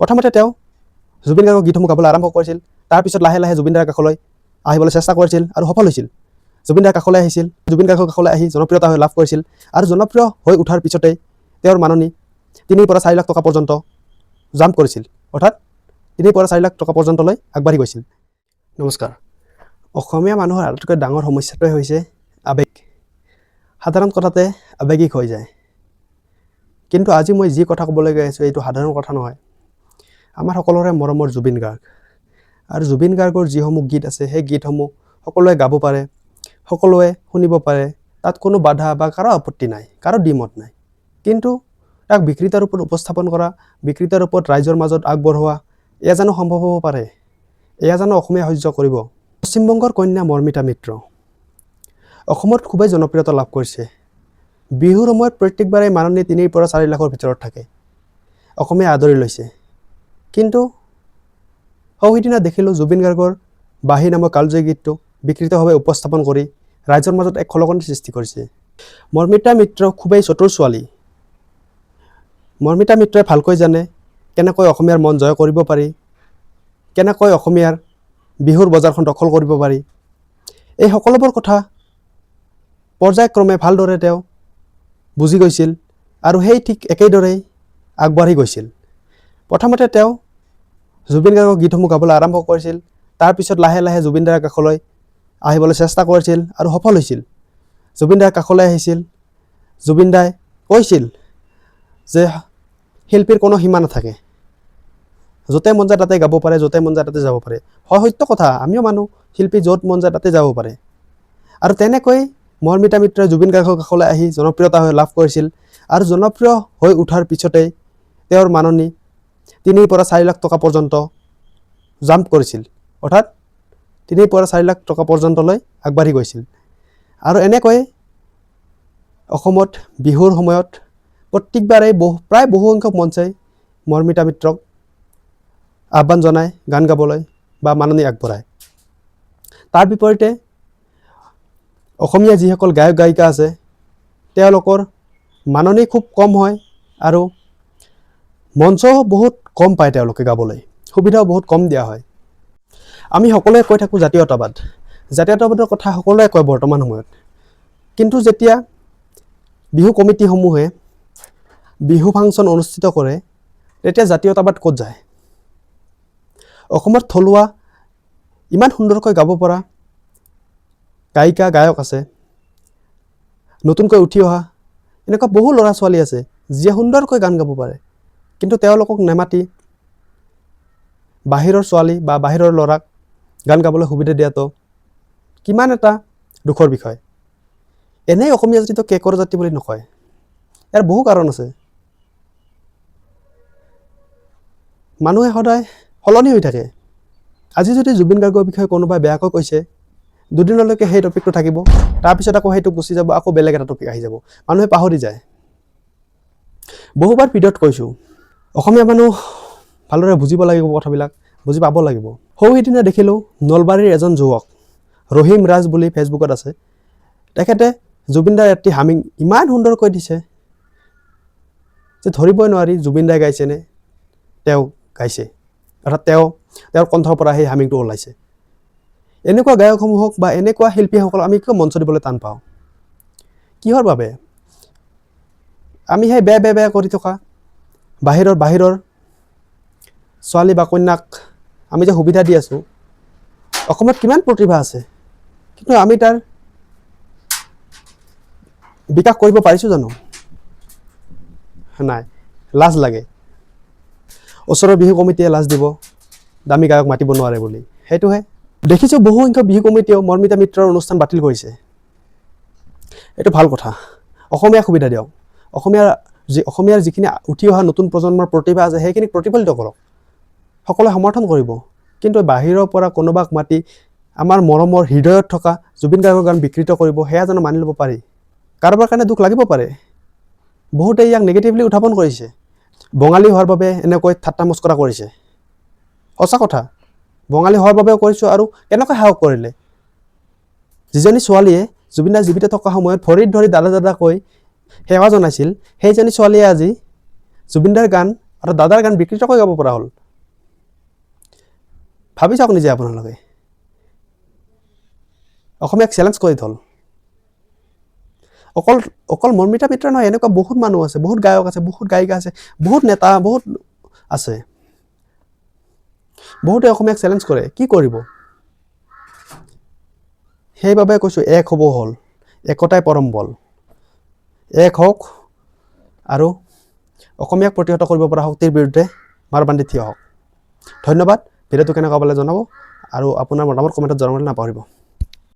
প্ৰথমতে তেওঁ জুবিন গাৰ্গৰ গীতসমূহ গাবলৈ আৰম্ভ কৰিছিল। তাৰপিছত লাহে লাহে জুবিন দাৰ কাষলৈ আহিবলৈ চেষ্টা কৰিছিল আৰু সফল হৈছিল। জুবিন দাৰ কাষলৈ আহিছিল, জুবিন গাৰ্গৰ কাষলৈ আহি জনপ্ৰিয়তা লাভ কৰিছিল আৰু জনপ্ৰিয় হৈ উঠাৰ পিছতেই তেওঁৰ মাননি 3 পৰা 4 লাখ টকা পৰ্যন্ত জাম্প কৰিছিল, অৰ্থাৎ 3 পৰা 4 লাখ টকা পৰ্যন্তলৈ আগবাঢ়ি গৈছিল। নমস্কাৰ। অসমীয়া মানুহৰ আটাইতকৈ ডাঙৰ সমস্যাটোৱে হৈছে আৱেগ। সাধাৰণ কথাতে আৱেগিক হৈ যায়। কিন্তু আজি মই যি কথা ক'বলৈ গৈ আছোঁ এইটো সাধাৰণ কথা নহয়। আমাৰ সকলোৰে মৰমৰ জুবিন গাৰ্গ আৰু জুবিন গাৰ্গৰ যিসমূহ গীত আছে সেই গীতসমূহ সকলোৱে গাব পাৰে, সকলোৱে শুনিব পাৰে, তাত কোনো বাধা বা কাৰো আপত্তি নাই, কাৰো দ্বিমত নাই। কিন্তু তাক বিকৃত ৰূপত উপস্থাপন কৰা, বিকৃত ৰূপত ৰাইজৰ মাজত আগবঢ়োৱা, এয়া জানো সম্ভৱ হ'ব পাৰে? এয়া জানো অসমীয়া সহ্য কৰিব? পশ্চিমবংগৰ কন্যা মৰ্মিতা মিত্ৰ অসমত খুবেই জনপ্ৰিয়তা লাভ কৰিছে। বিহুৰ সময়ত প্ৰত্যেকবাৰে মাননি 3 পৰা 4 লাখৰ ভিতৰত থাকে। অসমীয়া আদৰি লৈছে। কিন্তু সৌসিদিনা দেখিলোঁ জুবিন গাৰ্গৰ বাঁহী নামৰ কালজয়ী গীতটো বিকৃতভাৱে উপস্থাপন কৰি ৰাইজৰ মাজত এক খলকনিৰ সৃষ্টি কৰিছে। মৰ্মিতা মিত্ৰ খুবেই চতুৰ ছোৱালী। মৰ্মিতা মিত্ৰই ভালকৈ জানে কেনেকৈ অসমীয়াৰ মন জয় কৰিব পাৰি, কেনেকৈ অসমীয়াৰ বিহুৰ বজাৰখন দখল কৰিব পাৰি। এই সকলোবোৰ কথা পৰ্যায়ক্ৰমে ভালদৰে তেওঁ বুজি গৈছিল আৰু সেই ঠিক একেদৰেই আগবাঢ়ি গৈছিল। প্ৰথমতে তেওঁ জুবিন গাৰ্গৰ গীতসমূহ গাবলৈ আৰম্ভ কৰিছিল। তাৰপিছত লাহে লাহে জুবিন দাৰ কাষলৈ আহিবলৈ চেষ্টা কৰিছিল আৰু সফল হৈছিল। জুবিন দাৰ কাষলৈ আহিছিল। জুবিন দাই কৈছিল যে শিল্পীৰ কোনো সীমা নাথাকে, য'তে মন যায় তাতে গাব পাৰে, য'তে মন যায় তাতে যাব পাৰে। হয়, সত্য কথা, আমিও মানুহ, শিল্পী য'ত মন যায় তাতে যাব পাৰে। আৰু তেনেকৈ মৰ্মিতা মিত্ৰই জুবিন গাৰ্গৰ কাষলৈ আহি জনপ্ৰিয়তা লাভ কৰিছিল আৰু জনপ্ৰিয় হৈ উঠাৰ পিছতেই তেওঁৰ মাননি 3 পৰা 4 লাখ টকা পৰ্যন্ত জাম্প কৰিছিল, অৰ্থাৎ 3 পৰা 4 লাখ টকা পৰ্যন্তলৈ আগবাঢ়ি গৈছিল। আৰু এনেকৈ অসমত বিহুৰ সময়ত প্ৰত্যেকবাৰেই প্ৰায় বহু সংখ্যক মঞ্চই মৰ্মিতা মিত্ৰক আহ্বান জনায় গান গাবলৈ বা মাননি আগবঢ়ায়। তাৰ বিপৰীতে অসমীয়া যিসকল গায়ক গায়িকা আছে তেওঁলোকৰ মাননি খুব কম হয় আৰু মঞ্চও বহুত কম পায়, তেওঁলোকে গাবলৈ সুবিধাও বহুত কম দিয়া হয়। আমি সকলোৱে কৈ থাকোঁ জাতীয়তাবাদ, জাতীয়তাবাদৰ কথা সকলোৱে কয় বৰ্তমান সময়ত। কিন্তু যেতিয়া বিহু কমিটিসমূহে বিহু ফাংচন অনুষ্ঠিত কৰে তেতিয়া জাতীয়তাবাদ ক'ত যায়? অসমত থলুৱা ইমান সুন্দৰকৈ গাব পৰা গায়িকা গায়ক আছে, নতুনকৈ উঠি অহা এনেকুৱা বহু ল'ৰা ছোৱালী আছে যিয়ে সুন্দৰকৈ গান গাব পাৰে, কিন্তু তেওঁলোকক নেমাতি বাহিৰৰ ছোৱালী বা বাহিৰৰ ল'ৰাক গান গাবলৈ সুবিধা দিয়াটো কিমান এটা দুখৰ বিষয়। এনেই অসমীয়া জাতিটো কেকৰ জাতি বুলি নকয়, ইয়াৰ বহু কাৰণ আছে। মানুহে সদায় সলনি হৈ থাকে। আজি যদি জুবিন গাৰ্গৰ বিষয়ে কোনোবাই বেয়াকৈ কৈছে, দুদিনলৈকে সেই টপিকটো থাকিব, তাৰপিছত আকৌ সেইটো গুচি যাব, আকৌ বেলেগ এটা টপিক আহি যাব, মানুহে পাহৰি যায়। বহুবাৰ ভিডিঅ'ত কৈছোঁ, অসমীয়া মানুহ ভালদৰে বুজিব লাগিব, কথাবিলাক বুজি পাব লাগিব। সৌসিদিনা দেখিলোঁ নলবাৰীৰ এজন যুৱক ৰহিম ৰাজ বুলি ফেচবুকত আছে, তেখেতে জুবিন দাৰ এটি হামিং ইমান সুন্দৰকৈ দিছে যে ধৰিবই নোৱাৰি জুবিন দাই গাইছেনে তেওঁ গাইছে, অৰ্থাৎ তেওঁৰ কণ্ঠৰ পৰা সেই হামিংটো ওলাইছে। এনেকুৱা গায়কসমূহক বা এনেকুৱা শিল্পীসকলক আমি কিয় মঞ্চ দিবলৈ টান পাওঁ? কিহৰ বাবে? আমি সেই বেয়া কৰি থকা বাহিৰৰ ছোৱালী বা কন্যাক আমি যে সুবিধা দি আছোঁ, অসমত কিমান প্ৰতিভা আছে, কিন্তু আমি তাৰ বিকাশ কৰিব পাৰিছোঁ জানো? নাই, লাজ লাগে। ওচৰৰ বিহু কমিটিয়ে লাজ দিব দামী গায়ক মাতিব নোৱাৰে বুলি, সেইটোহে। দেখিছোঁ বহু সংখ্যক বিহু কমিটিয়েও মৰ্মিতা মিত্ৰৰ অনুষ্ঠান বাতিল কৰিছে। এইটো ভাল কথা, অসমীয়া সুবিধা দিয়ক। অসমীয়াৰ যিখিনি উঠি অহা নতুন প্ৰজন্মৰ প্ৰতিভা আছে সেইখিনিক প্ৰতিফলিত কৰক, সকলোৱে সমৰ্থন কৰিব। কিন্তু বাহিৰৰ পৰা কোনোবাক মাতি আমাৰ মৰমৰ হৃদয়ত থকা জুবিন গাৰ্গৰ গান বিকৃত কৰিব, সেয়া জানো মানি ল'ব পাৰি? কাৰোবাৰ কাৰণে দুখ লাগিব পাৰে, বহুতে ইয়াক নেগেটিভলি উত্থাপন কৰিছে, বঙালী হোৱাৰ বাবে এনেকৈ ঠাট্টা মস্কৰা কৰিছে। সঁচা কথা, বঙালী হোৱাৰ বাবেও কৰিছোঁ। আৰু কেনেকৈ সাহস কৰিলে? যিজনী ছোৱালীয়ে জুবিন দাই জীৱিত থকা সময়ত ভৰিত ধৰি দাদা কৈ সেৱা জনাইছিল, সেইজনী ছোৱালীয়ে আজি জুবিন দাৰ গান আৰু দাদাৰ গান বিকৃতকৈ গাব পৰা হ'ল। ভাবি চাওক নিজে আপোনালোকে, অসমীয়াক চেলেঞ্জ কৰি থ'ল। অকল মৰ্মিতা মিত্ৰ নহয়, এনেকুৱা বহুত মানুহ আছে, বহুত গায়ক আছে, বহুত গায়িকা আছে, বহুত নেতা বহুত আছে, বহুতে অসমীয়াক চেলেঞ্জ কৰে। কি কৰিব? সেইবাবে কৈছোঁ এক হ'ব হ'ল, একতাই পৰম বল। এক হওক আৰু অসমীয়াক প্ৰতিহত কৰিব পৰা শক্তিৰ বিৰুদ্ধে মাৰ বান্ধি থিয় হওক। ধন্যবাদ। ভিডিঅ'টো কেনেকুৱা পালে জনাব আৰু আপোনাৰ মতামত কমেণ্টত জনাবলৈ নাপাহৰিব।